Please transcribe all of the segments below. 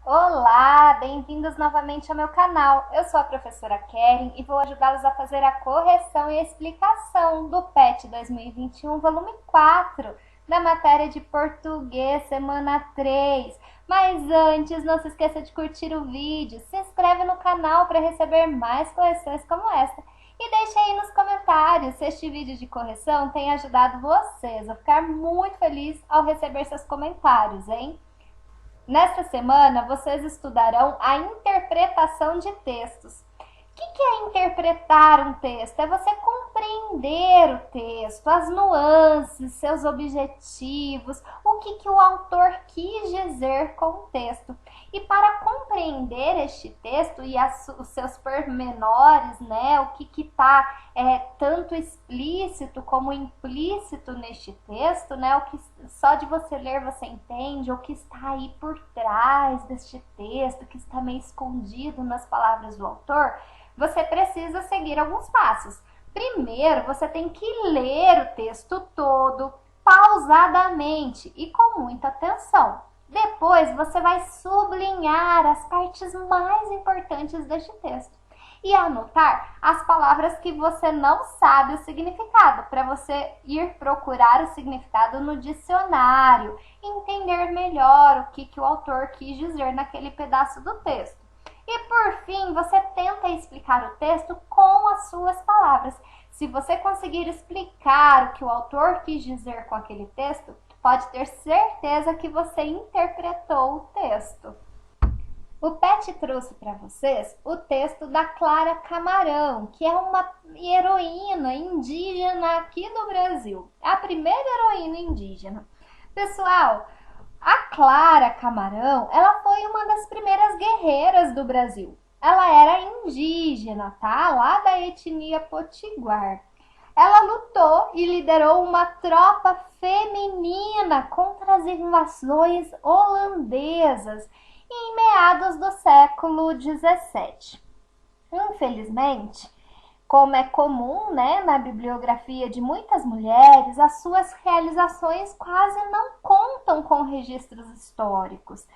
Olá, bem-vindos novamente ao meu canal. Eu sou a professora Keren e vou ajudá-los a fazer a correção e explicação do PET 2021, volume 4, da matéria de português, semana 3. Mas antes, não se esqueça de curtir o vídeo, se inscreve no canal para receber mais correções como esta. E deixe aí nos comentários se este vídeo de correção tem ajudado vocês. Vou ficar muito feliz ao receber seus comentários, hein? Nesta semana, vocês estudarão a interpretação de textos. O que é interpretar um texto? É você compreender o texto, as nuances, seus objetivos, o que o autor quis dizer com o texto. E para compreender este texto e os seus pormenores, né, o que está tanto explícito como implícito neste texto, né, o que só de você ler você entende, o que está aí por trás deste texto, que está meio escondido nas palavras do autor, você precisa seguir alguns passos. Primeiro, você tem que ler o texto todo, pausadamente e com muita atenção. Depois, você vai sublinhar as partes mais importantes deste texto e anotar as palavras que você não sabe o significado, para você ir procurar o significado no dicionário, entender melhor o que o autor quis dizer naquele pedaço do texto. E por fim, você tenta explicar o texto com as suas palavras. Se você conseguir explicar o que o autor quis dizer com aquele texto, pode ter certeza que você interpretou o texto. O PET trouxe para vocês o texto da Clara Camarão, que é uma heroína indígena aqui do Brasil. A primeira heroína indígena. Pessoal, a Clara Camarão, ela foi uma das primeiras guerreiras do Brasil. Ela era indígena, tá? Lá da etnia Potiguar. Ela lutou e liderou uma tropa feminina contra as invasões holandesas em meados do século XVII. Infelizmente, como é comum, né, na bibliografia de muitas mulheres, as suas realizações quase não contam com registros históricos.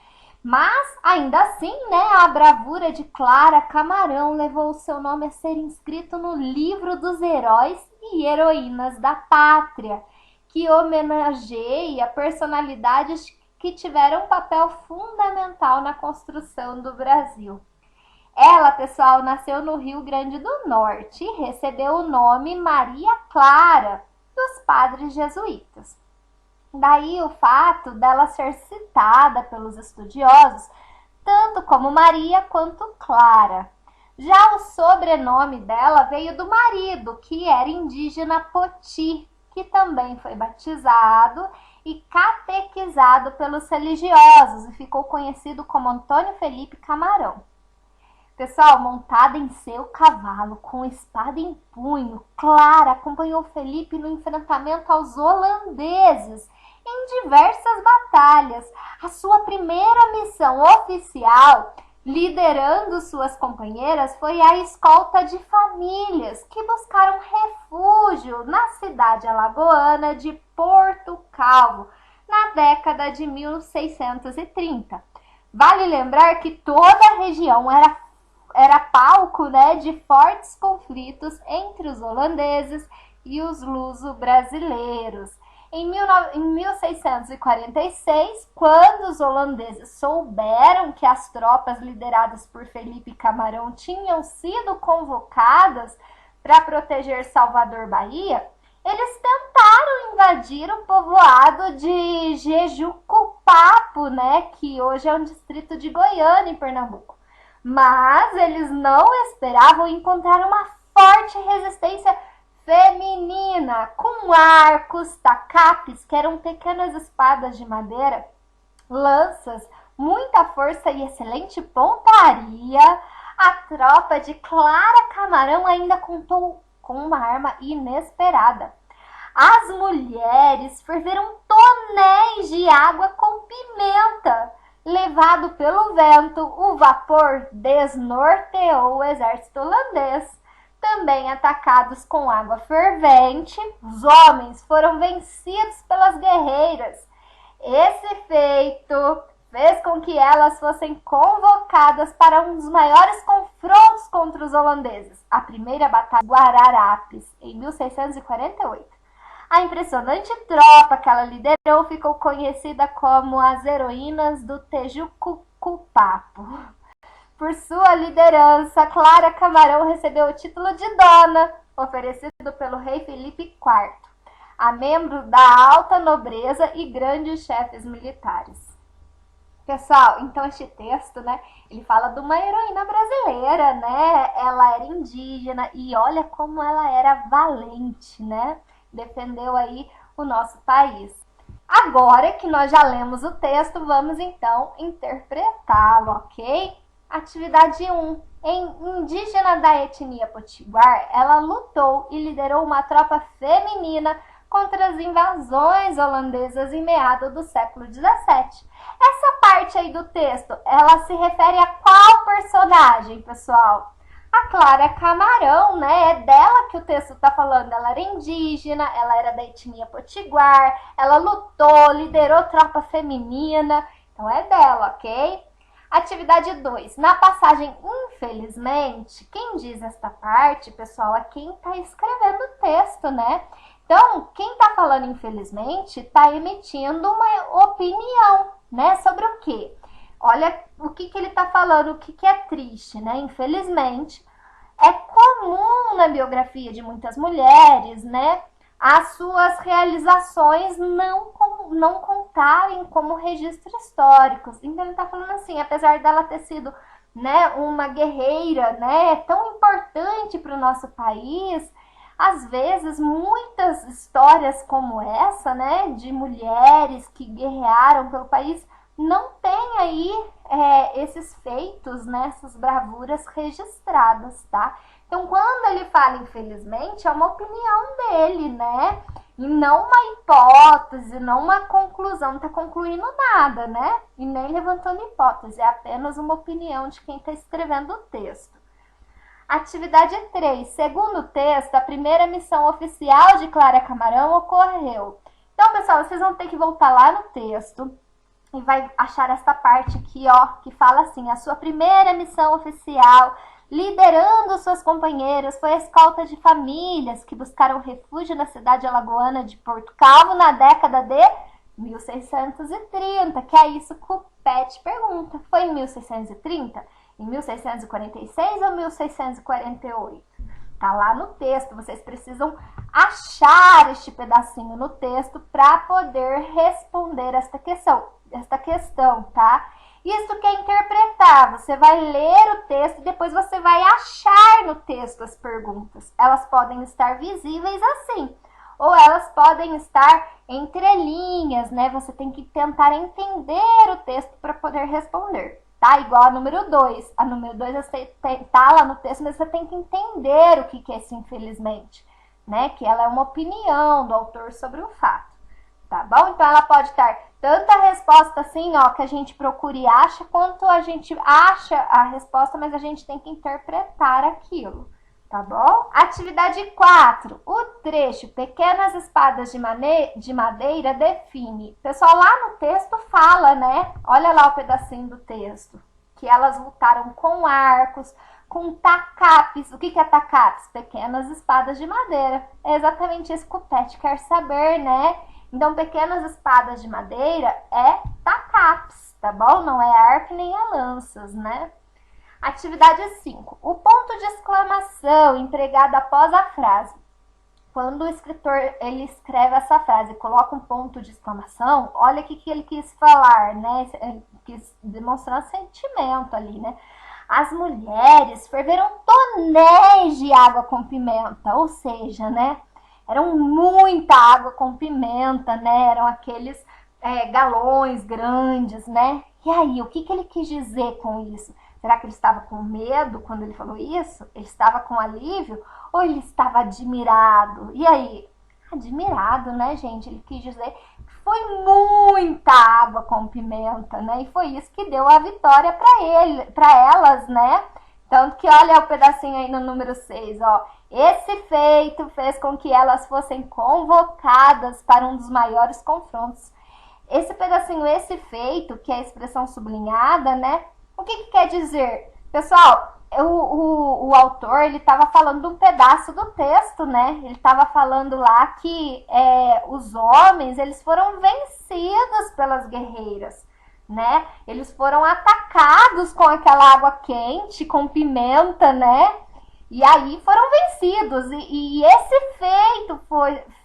Mas, ainda assim, né, a bravura de Clara Camarão levou o seu nome a ser inscrito no livro dos heróis e heroínas da pátria, que homenageia personalidades que tiveram um papel fundamental na construção do Brasil. Ela, pessoal, nasceu no Rio Grande do Norte e recebeu o nome Maria Clara, dos padres jesuítas. Daí o fato dela ser citada pelos estudiosos, tanto como Maria quanto Clara. Já o sobrenome dela veio do marido, que era indígena Poti, que também foi batizado e catequizado pelos religiosos e ficou conhecido como Antônio Felipe Camarão. Pessoal, montada em seu cavalo, com espada em punho, Clara acompanhou Felipe no enfrentamento aos holandeses em diversas batalhas. A sua primeira missão oficial, liderando suas companheiras, foi a escolta de famílias que buscaram refúgio na cidade alagoana de Porto Calvo, na década de 1630. Vale lembrar que toda a região era palco, né, de fortes conflitos entre os holandeses e os luso-brasileiros. Em 1646, quando os holandeses souberam que as tropas lideradas por Felipe Camarão tinham sido convocadas para proteger Salvador, Bahia, eles tentaram invadir o povoado de Jejucopapo, né, que hoje é um distrito de Goiânia, em Pernambuco. Mas eles não esperavam encontrar uma forte resistência feminina, com arcos, tacapes, que eram pequenas espadas de madeira, lanças, muita força e excelente pontaria. A tropa de Clara Camarão ainda contou com uma arma inesperada. As mulheres ferveram tonéis de água com pimenta. Levado pelo vento, o vapor desnorteou o exército holandês. Também atacados com água fervente, os homens foram vencidos pelas guerreiras. Esse feito fez com que elas fossem convocadas para um dos maiores confrontos contra os holandeses, a primeira Batalha de Guararapes, em 1648. A impressionante tropa que ela liderou ficou conhecida como as Heroínas do Tejucupapo. Por sua liderança, Clara Camarão recebeu o título de dona, oferecido pelo rei Felipe IV, a membros da alta nobreza e grandes chefes militares. Pessoal, então este texto, né, ele fala de uma heroína brasileira, né? Ela era indígena e olha como ela era valente, né? Defendeu aí o nosso país. Agora que nós já lemos o texto, vamos então interpretá-lo, ok? Atividade 1. Indígena da etnia potiguar, ela lutou e liderou uma tropa feminina contra as invasões holandesas em meados do século XVII. Essa parte aí do texto, ela se refere a qual personagem, pessoal? A Clara Camarão, né? É dela que o texto está falando. Ela era indígena, ela era da etnia potiguar, ela lutou, liderou tropa feminina. Então é dela, ok? Atividade 2. Na passagem, infelizmente, quem diz esta parte, pessoal, é quem está escrevendo o texto, né? Então, quem está falando infelizmente está emitindo uma opinião, né? Sobre o quê? Olha o que ele está falando, o que é triste, né? Infelizmente, é comum na biografia de muitas mulheres, né? As suas realizações não contarem como registros históricos. Então, ele está falando assim, apesar dela ter sido, né, uma guerreira, né, tão importante para o nosso país, às vezes, muitas histórias como essa, né, de mulheres que guerrearam pelo país, não tem aí esses feitos, né, essas bravuras registradas, tá? Então, quando ele fala infelizmente, é uma opinião dele, né? E não uma hipótese, não uma conclusão, não está concluindo nada, né? E nem levantando hipótese, é apenas uma opinião de quem está escrevendo o texto. Atividade 3. Segundo o texto, a primeira missão oficial de Clara Camarão ocorreu. Então, pessoal, vocês vão ter que voltar lá no texto e vai achar essa parte aqui, ó, que fala assim: a sua primeira missão oficial, liderando suas companheiras, foi a escolta de famílias que buscaram refúgio na cidade alagoana de Porto Calvo na década de 1630, que é isso que o Pet pergunta. Foi em 1630? Em 1646 ou 1648? Tá lá no texto, vocês precisam achar este pedacinho no texto para poder responder esta questão, tá? Isso que é interpretar, você vai ler o texto e depois você vai achar no texto as perguntas. Elas podem estar visíveis assim, ou elas podem estar entre linhas, né? Você tem que tentar entender o texto para poder responder, tá? Igual a número 2. A número 2 você tá lá no texto, mas você tem que entender o que é esse infelizmente, né? Que ela é uma opinião do autor sobre o fato, tá bom? Então ela pode estar tanto a resposta assim, ó, que a gente procura e acha, quanto a gente acha a resposta, mas a gente tem que interpretar aquilo, tá bom? Atividade 4. O trecho Pequenas Espadas de Madeira define. Pessoal, lá no texto fala, né? Olha lá o pedacinho do texto. Que elas lutaram com arcos, com tacapes. O que é tacapes? Pequenas espadas de madeira. É exatamente isso que o Pet quer saber, né? Então, pequenas espadas de madeira é tacapes, tá bom? Não é arco nem é lanças, né? Atividade 5. O ponto de exclamação empregado após a frase. Quando o escritor ele escreve essa frase e coloca um ponto de exclamação, olha o que ele quis falar, né? Ele quis demonstrar sentimento ali, né? As mulheres ferveram tonéis de água com pimenta, ou seja, né? Eram muita água com pimenta, né? Eram aqueles galões grandes, né? E aí, o que ele quis dizer com isso? Será que ele estava com medo quando ele falou isso? Ele estava com alívio? Ou ele estava admirado? E aí? Admirado, né, gente? Ele quis dizer que foi muita água com pimenta, né? E foi isso que deu a vitória para elas, né? Tanto que olha o pedacinho aí no número 6, ó. Esse feito fez com que elas fossem convocadas para um dos maiores confrontos. esse pedacinho, esse feito, que é a expressão sublinhada, né? O que quer dizer? Pessoal, o autor, ele estava falando de um pedaço do texto, né? Ele estava falando lá que os homens, eles foram vencidos pelas guerreiras, né? Eles foram atacados com aquela água quente, com pimenta, né? E aí foram vencidos. E esse feito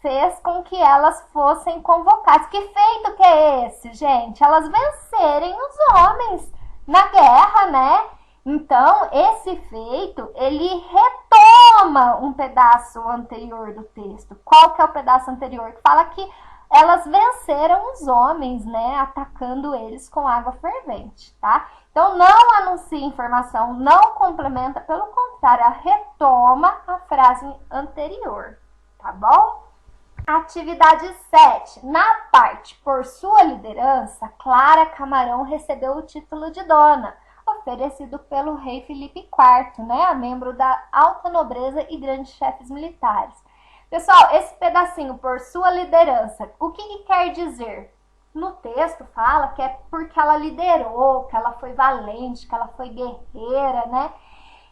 fez com que elas fossem convocadas. Que feito que é esse, gente? Elas vencerem os homens na guerra, né? Então, esse feito, ele retoma um pedaço anterior do texto. Qual que é o pedaço anterior? Que fala que elas venceram os homens, né? Atacando eles com água fervente, tá? Então, não anuncia informação, não complementa, pelo contrário, ela retoma a frase anterior, tá bom? Atividade 7. Na parte por sua liderança, Clara Camarão recebeu o título de dona, oferecido pelo rei Felipe IV, né, membro da alta nobreza e grandes chefes militares. Pessoal, esse pedacinho, por sua liderança, o que quer dizer? No texto fala que é porque ela liderou, que ela foi valente, que ela foi guerreira, né?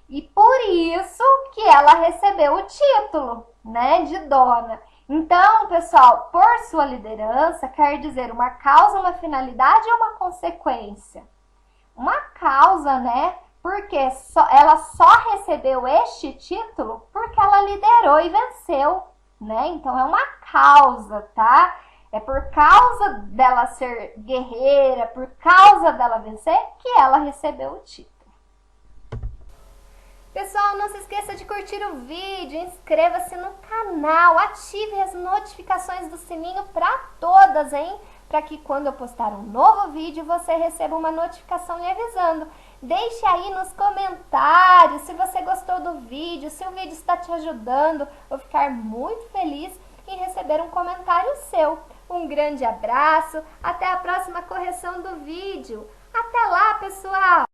E por isso que ela recebeu o título, né, de dona. Então, pessoal, por sua liderança quer dizer uma causa, uma finalidade ou uma consequência? Uma causa, né? Porque ela só recebeu este título porque ela liderou e venceu, né? Então, é uma causa, tá? É por causa dela ser guerreira, por causa dela vencer, que ela recebeu o título. Pessoal, não se esqueça de curtir o vídeo, inscreva-se no canal, ative as notificações do sininho para todas, hein? Para que quando eu postar um novo vídeo, você receba uma notificação lhe avisando. Deixe aí nos comentários se você gostou do vídeo, se o vídeo está te ajudando. Vou ficar muito feliz em receber um comentário seu. Um grande abraço, até a próxima correção do vídeo. Até lá, pessoal!